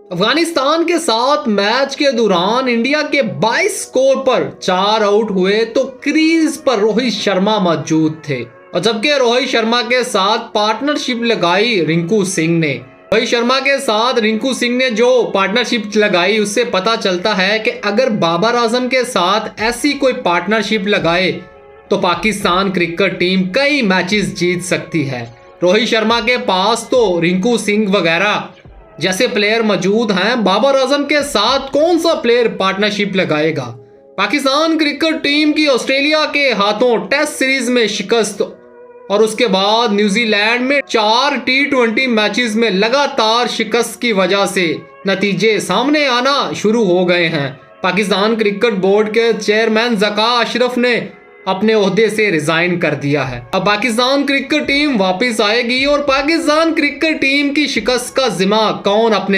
अफगानिस्तान के साथ मैच के दौरान इंडिया के 22 स्कोर पर 4 आउट हुए तो क्रीज पर रोहित शर्मा मौजूद थे, और जबकि रोहित शर्मा के साथ पार्टनरशिप लगाई रिंकू सिंह ने। रोहित शर्मा के साथ रिंकू सिंह ने जो पार्टनरशिप लगाई उससे पता चलता है कि अगर बाबर आजम के साथ ऐसी कोई पार्टनरशिप लगाए तो पाकिस्तान क्रिकेट टीम कई मैचेस जीत सकती है। रोहित शर्मा के पास तो रिंकू सिंह वगैरह जैसे प्लेयर मौजूद हैं, बाबर आजम के साथ कौन सा प्लेयर पार्टनरशिप लगाएगा। पाकिस्तान क्रिकेट टीम की ऑस्ट्रेलिया के हाथों टेस्ट सीरीज में शिकस्त और उसके बाद न्यूजीलैंड में 4 T20 मैचेस में लगातार शिकस्त की वजह से नतीजे सामने आना शुरू हो गए हैं। पाकिस्तान क्रिकेट बोर्ड के चेयरमैन ज़का अशरफ ने अपने ओहदे से रिजाइन कर दिया है। अब पाकिस्तान क्रिकेट टीम वापस आएगी और पाकिस्तान क्रिकेट टीम की शिकस्त का जिम्मा कौन अपने